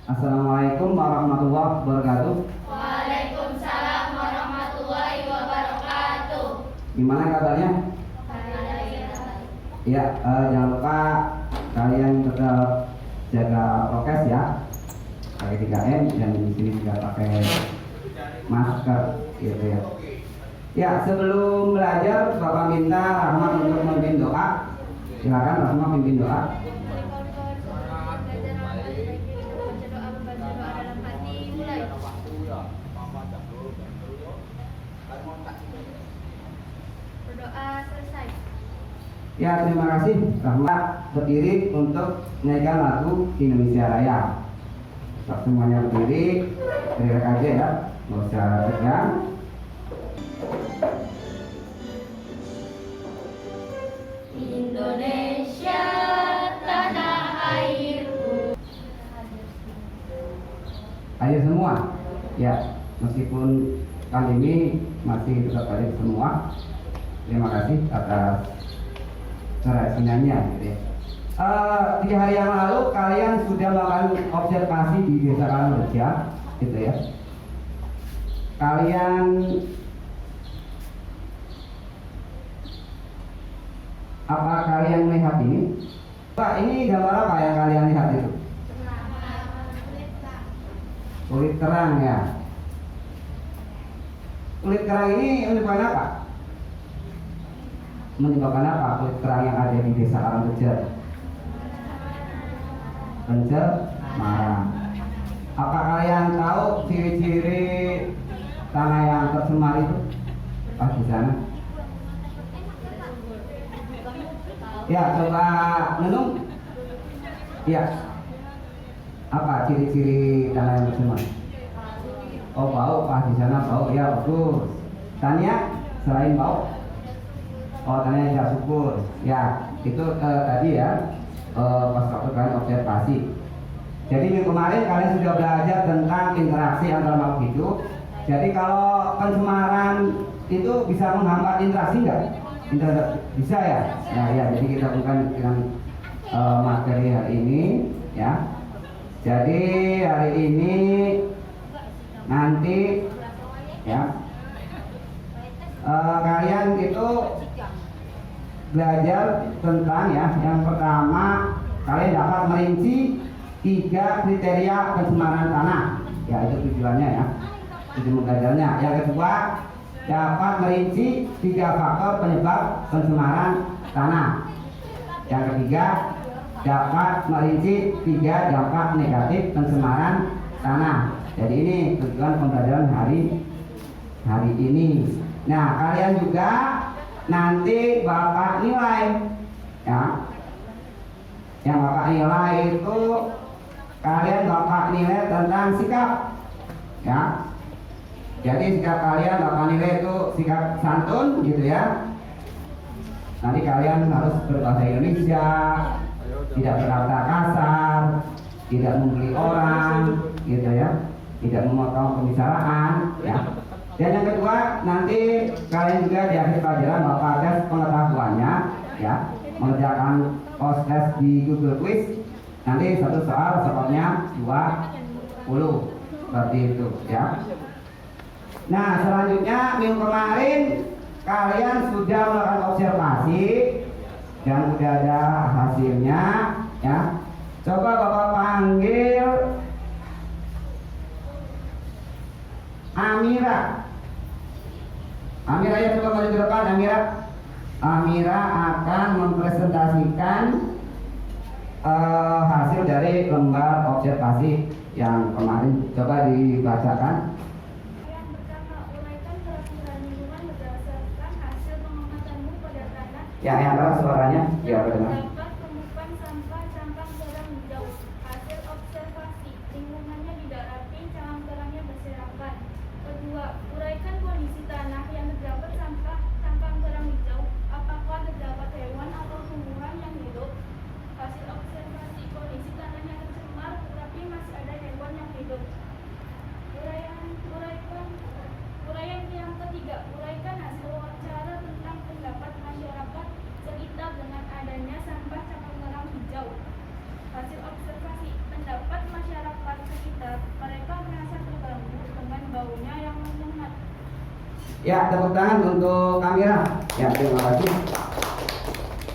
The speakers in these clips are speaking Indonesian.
Assalamualaikum warahmatullahi wabarakatuh. Waalaikumsalam warahmatullahi wabarakatuh. Gimana kabarnya? Ya, jangan lupa kalian tetap jaga prokes ya. Pakai 3M dan di sini juga pakai masker gitu ya. Ya, sebelum belajar Bapak minta Rahma untuk memimpin doa. Silakan Rahma memimpin doa. Berdoa selesai. Ya, terima kasih. Rahma berdiri untuk menyanyikan lagu Indonesia Raya. Semuanya berdiri, teriak aja ya, nggak usah tegang. Indonesia tanah airku. Hadir semua. Ya, meskipun kali ini masih tetap hadir semua. Terima kasih atas keresinannya gitu ya. 3 hari yang lalu kalian sudah melakukan observasi di Desa Karangreja gitu ya. Kalian apa kalian melihat ini? Pak, ini gambar apa yang kalian lihat itu? Kulit kerang ya. Kulit kerang ini menyebabkan apa? Menyebabkan apa kulit kerang yang ada di Desa Karangreja? Pencemaran. Apa kalian tahu ciri-ciri tanah yang tercemar itu? Pas di sana. Ya, coba Nenung. Ya. Apa ciri-ciri tanah yang tercemar? Oh, bau. Pas di sana bau. Ya, bagus. Tania, selain bau? Oh, Tania tidak subur. Ya, itu tadi ya. Pas waktu kalian observasi. Jadi minggu kemarin kalian sudah belajar tentang interaksi antara makhluk hidup. Jadi kalau pencemaran itu bisa menghambat interaksi nggak? Bisa ya? Nah ya, jadi kita bukan dengan materi hari ini ya. Jadi hari ini nanti ya kalian itu belajar tentang ya, yang pertama kalian dapat merinci 3 kriteria pencemaran tanah. Ya, itu tujuannya ya, tujuan belajarnya. Yang kedua, dapat merinci 3 faktor penyebab pencemaran tanah. Yang ketiga, dapat merinci 3 dampak negatif pencemaran tanah. Jadi ini tujuan pembelajaran hari ini. Nah, kalian juga nanti Bapak nilai ya. Yang Bapak nilai itu kalian Bapak nilai tentang sikap ya. Jadi sikap kalian Bapak nilai itu sikap santun gitu ya. Nanti kalian harus berbahasa Indonesia, tidak berkata kasar, tidak membuli orang gitu ya, tidak memotong pembicaraan ya. Dan yang kedua, nanti kalian juga di akhir pelajaran Bapak tes pengetahuannya ya, mengerjakan tes di Google Quiz. Nanti satu soal skornya 20 seperti itu ya. Nah, selanjutnya minggu kemarin kalian sudah melakukan observasi dan sudah ada hasilnya ya. Coba Bapak panggil Amira. Amira ya, coba maju ke depan Amira. Amira akan mempresentasikan hasil dari lembar observasi yang kemarin. Coba dibacakan. Yang pertama, uraikan kerusakan lingkungan berdasarkan hasil pengamatanmu pada tanah. Ya, yang keras suaranya. Ya, benar. Dapat temukan sampah cangkang kerang hijau. Hasil observasi, lingkungannya tidak rapi, cangkang kerangnya berserakan. Kedua, uraikan kondisi tanah yang terdapat sampah cangkang kerang hijau. Apakah terdapat hewan atau tumbuhan yang hidup? Hasil observasi, kondisi tanahnya tercemar, tetapi masih ada hewan yang hidup. Uraian yang ketiga, uraikan hasil wawancara tentang pendapat masyarakat sekitar dengan adanya sampah Ya, tepuk tangan untuk kamera. Ya, terima kasih.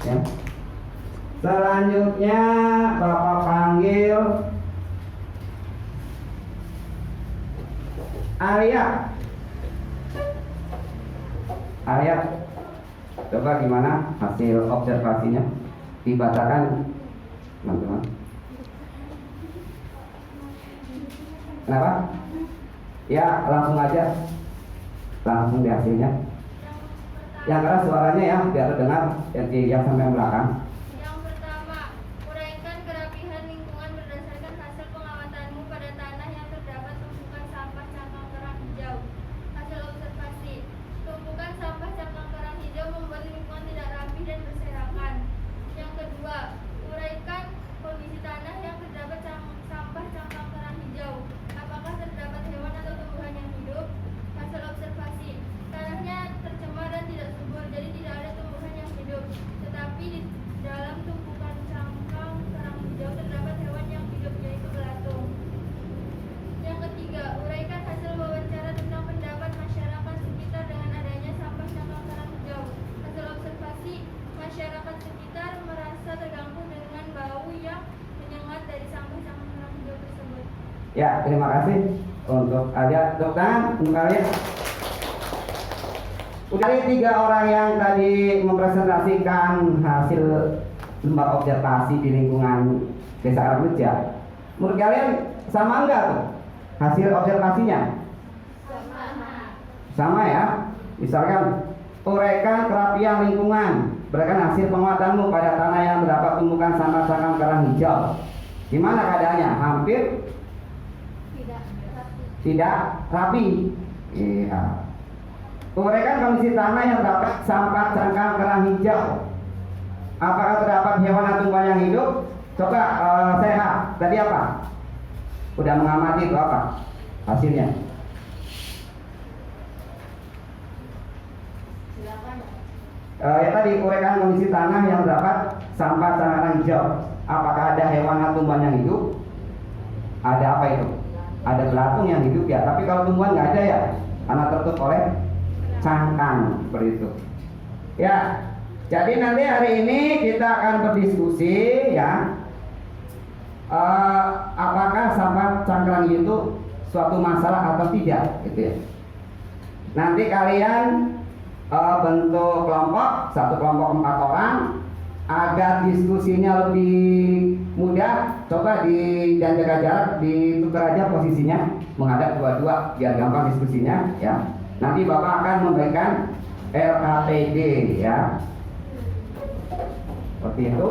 Ya. Selanjutnya Bapak panggil Arya. Arya, coba gimana hasil observasinya? Dibacakan, teman-teman. Kenapa? Ya, langsung aja. Langsung di hasilnya. Yang keras suaranya ya, biar terdengar yang sampai belakang. Yang pertama, uraikan kerapihan lingkungan berdasarkan hasil pengawasanmu pada tanah yang terdapat tumpukan sampah cangkang kerang hijau. Hasil observasi, tumpukan sampah cangkang kerang hijau membuat lingkungan tidak rapi dan berserakan. Yang kedua, uraikan kondisi tanah yang terdapat sampah cangkang kerang hijau. Apakah terdapat hewan atau tumbuhan yang hidup? Hasil observasi, tanahnya tercemar dan tidak subur, jadi tidak ada tumbuhan yang hidup. Tetapi di dalam tumpukan cangkang kerang hijau terdapat hewan yang hidup, yaitu belatung. Yang ketiga, uraikan hasil wawancara tentang pendapat masyarakat sekitar dengan adanya sampah cangkang kerang hijau. Hasil observasi, masyarakat sekitar merasa terganggu dengan bau yang menyengat dari sampah cangkang kerang hijau tersebut. Ya, terima kasih untuk Arya. Tepuk tangan untuk Arya. Dari 3 orang yang tadi mempresentasikan hasil tempat observasi di lingkungan Desa Karangreja, menurut kalian sama enggak tuh hasil observasinya? Sama ya. Misalkan uraikan kerapian lingkungan berdasarkan hasil penguatanmu pada tanah yang terdapat tumpukan sampah cangkang kerang hijau. Gimana keadaannya? Hampir tidak rapi. Iya. Uraikan kondisi tanah yang terdapat sampah cangkang kerang hijau. Apakah terdapat hewan atau tumbuhan yang hidup? Coba sehat. Tadi apa? Udah mengamati itu apa hasilnya? Ya tadi uraikan kondisi tanah yang terdapat sampah cangkang kerang hijau. Apakah ada hewan atau tumbuhan yang hidup? Ada apa itu? Ada belatung yang hidup ya. Tapi kalau tumbuhan nggak ada ya, karena tertutup oleh cangkang seperti itu. Ya, jadi nanti hari ini kita akan berdiskusi ya, apakah sampah cangkang itu suatu masalah atau tidak, gitu ya. Nanti kalian bentuk kelompok, satu kelompok 4 orang, agar diskusinya lebih mudah. Coba dan jaga jarak, ditukar aja posisinya, menghadap dua-dua biar gampang diskusinya ya. Nanti Bapak akan memberikan LKPD ya. Seperti itu.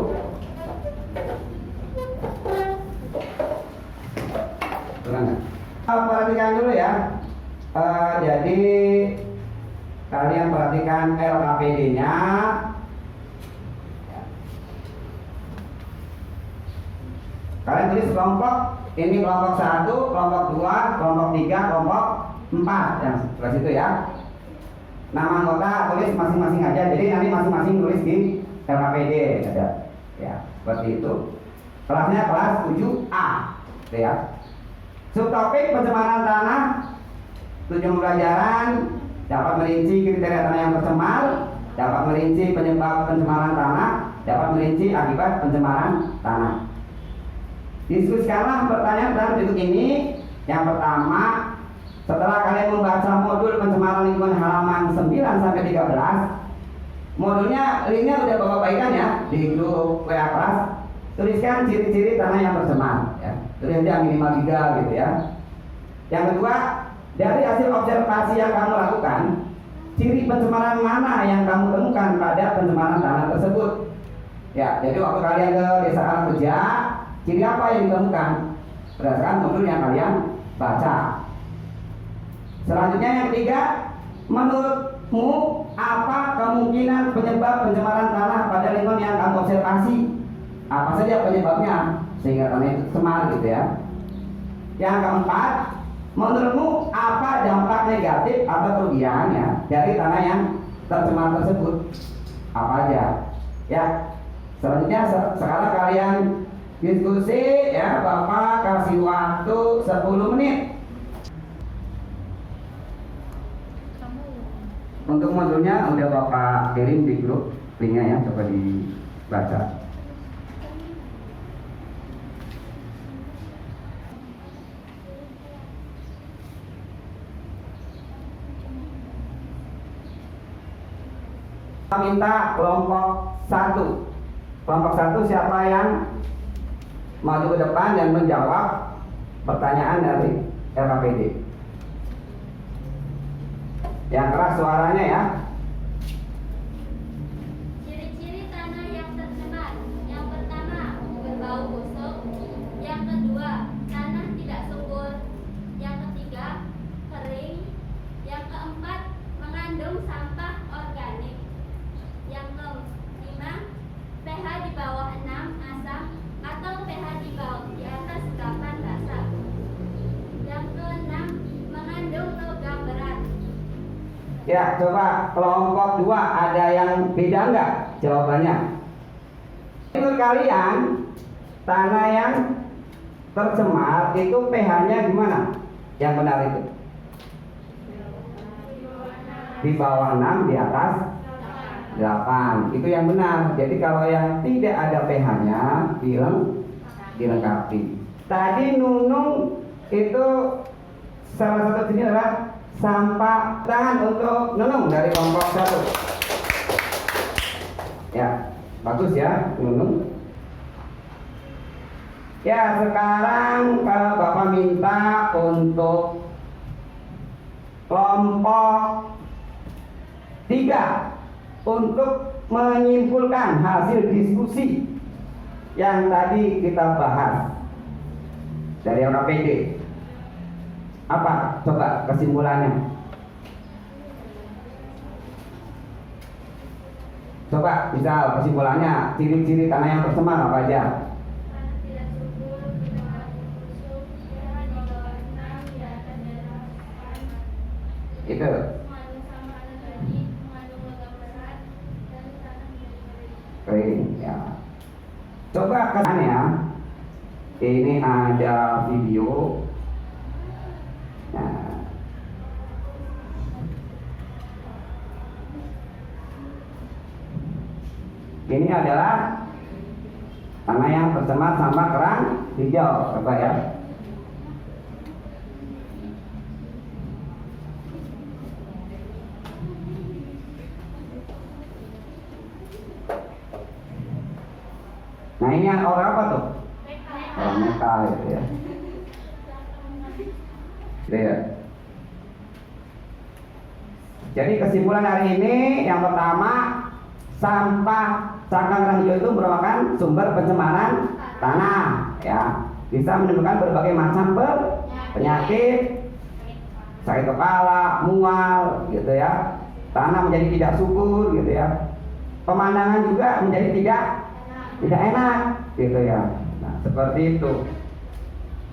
Perhatikan dulu ya. Jadi kalian perhatikan LKPD-nya. Kalian tulis kelompok. Ini kelompok 1, kelompok 2, kelompok 3, kelompok 4 yang sebelah situ ya. Nama anggota tulis masing-masing aja. Jadi nanti masing-masing tulis di LKPD ada. Ya, seperti itu. Kelasnya kelas 7A. Gitu ya. Subtopik pencemaran tanah. Tujuan pembelajaran dapat merinci kriteria tanah yang tercemar, dapat merinci penyebab pencemaran tanah, dapat merinci akibat pencemaran tanah. Diskusikanlah pertanyaan dalam bentuk ini. Yang pertama, setelah kalian membaca modul pencemaran lingkungan halaman 9 sampai 13, modulnya linknya udah Bapak bagikan ya di grup WA kelas. Tuliskan ciri-ciri tanah yang tercemar ya. Tulis aja minimal 3 gitu ya. Yang kedua, dari hasil observasi yang kamu lakukan, ciri pencemaran mana yang kamu temukan pada pencemaran tanah tersebut. Ya, jadi waktu kalian ke Desa Karangreja, ciri apa yang ditemukan berdasarkan modul yang kalian baca. Selanjutnya yang ketiga, menurutmu apa kemungkinan penyebab pencemaran tanah pada lingkungan yang kamu observasi? Apa saja penyebabnya sehingga tanah itu cemar gitu ya. Yang keempat, menurutmu apa dampak negatif atau kerugiannya dari tanah yang tercemar tersebut? Apa aja? Ya. Selanjutnya sekarang kalian diskusi ya. Bapak kasih waktu 10 menit. Untuk modulnya udah Bapak kirim di grup linknya ya, coba dibaca. Kita minta kelompok 1. Kelompok 1 siapa yang maju ke depan dan menjawab pertanyaan dari LKPD. Yang keras suaranya ya. Ciri-ciri tanah yang tercemar. Yang pertama, berbau busuk. Yang kedua, tanah tidak subur. Yang ketiga, kering. Yang keempat, mengandung sampah organik. Yang kelima, pH di bawah 6 asam atau pH di atas 8 basa. Yang keenam, mengandung logam berat. Ya, coba kelompok 2 ada yang beda nggak jawabannya? Menurut kalian tanah yang tercemar itu pH-nya gimana? Yang benar itu? Di bawah 6, di atas 8. Itu yang benar. Jadi kalau yang tidak ada pH-nya dilengkapi. Tadi Nunung itu salah satu jenis adalah sampah. Tangan untuk Nunung dari kelompok 1. Ya, bagus ya Nunung. Ya, sekarang kalau Bapak minta untuk kelompok 3 untuk menyimpulkan hasil diskusi yang tadi kita bahas dari LKPD. Apa coba kesimpulannya? Coba misal kesimpulannya, ciri-ciri tanah yang tercemar apa aja? Tanah tidak subur, berbau busuk, pH di bawah 6, di atas daerah 8. Itu Mengandung sampah organik, mengandung logam berat, dan tanah menjadi kering. kering ya. Coba kan ya. Ini ada video. Nah, ini adalah tanah yang tercemar sampah kerang hijau. Coba ya. Nah, ini orang apa tuh? Orang metal gitu ya. Lihat. Jadi kesimpulan hari ini yang pertama, sampah cangkang kerang hijau itu merupakan sumber pencemaran tanah ya. Bisa menimbulkan berbagai macam penyakit, sakit kepala, mual gitu ya. Tanah menjadi tidak subur gitu ya. Pemandangan juga menjadi tidak enak gitu ya. Nah, seperti itu.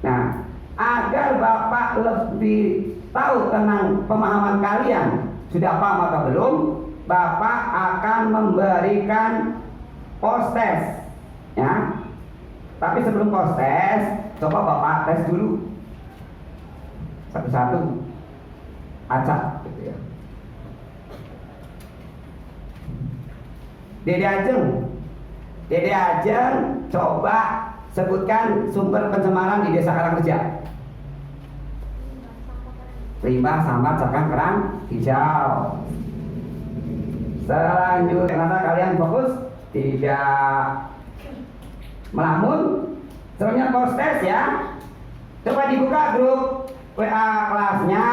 Nah, agar Bapak lebih tahu tentang pemahaman kalian sudah paham atau belum, Bapak akan memberikan post test ya. Tapi sebelum post test, coba Bapak tes dulu satu-satu, acak gitu ya. Dede Ajeng, coba sebutkan sumber pencemaran di Desa Karangreja. Limbah sampah cangkang kerang hijau. Selanjutnya, ternyata kalian fokus, tidak melamun. Selanjutnya post test ya. Coba dibuka grup WA kelasnya.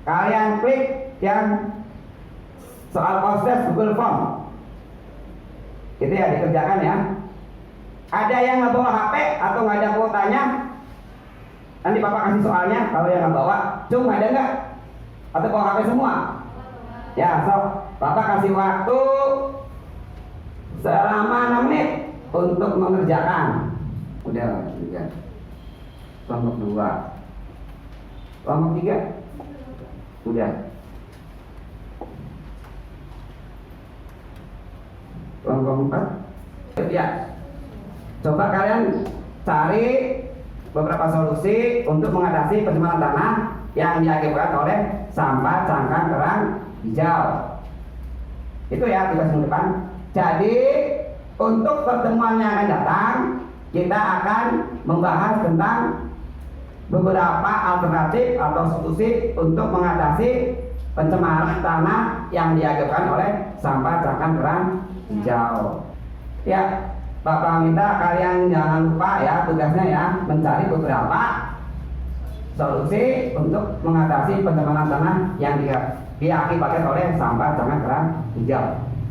Kalian klik yang soal post test Google Form. Itu ya dikerjakan ya. Ada yang nggak bawa HP atau nggak ada kuotanya? Nanti Bapak kasih soalnya. Kalau yang nggak bawa, cuma ada nggak? Atau bawa HP semua? Ya, so Bapak kasih waktu selama 6 menit untuk mengerjakan. Udah, juga. Kelompok 2. Kelompok 3? Udah. Kelompok 4? Ya. Coba kalian cari beberapa solusi untuk mengatasi pencemaran tanah yang diakibatkan oleh sampah cangkang kerang hijau. Itu ya tugas minggu depan. Jadi untuk pertemuan yang akan datang kita akan membahas tentang beberapa alternatif atau solusi untuk mengatasi pencemaran tanah yang diakibatkan oleh sampah cangkang kerang hijau. Ya, Bapak minta kalian jangan lupa ya tugasnya ya mencari beberapa solusi untuk mengatasi pencemaran tanah yang diakibatkan oleh sampah cangkang kerang hijau.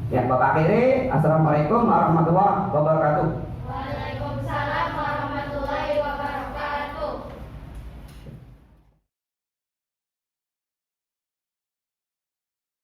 Ya, Bapak akhiri. Assalamualaikum warahmatullahi wabarakatuh. Waalaikumsalam.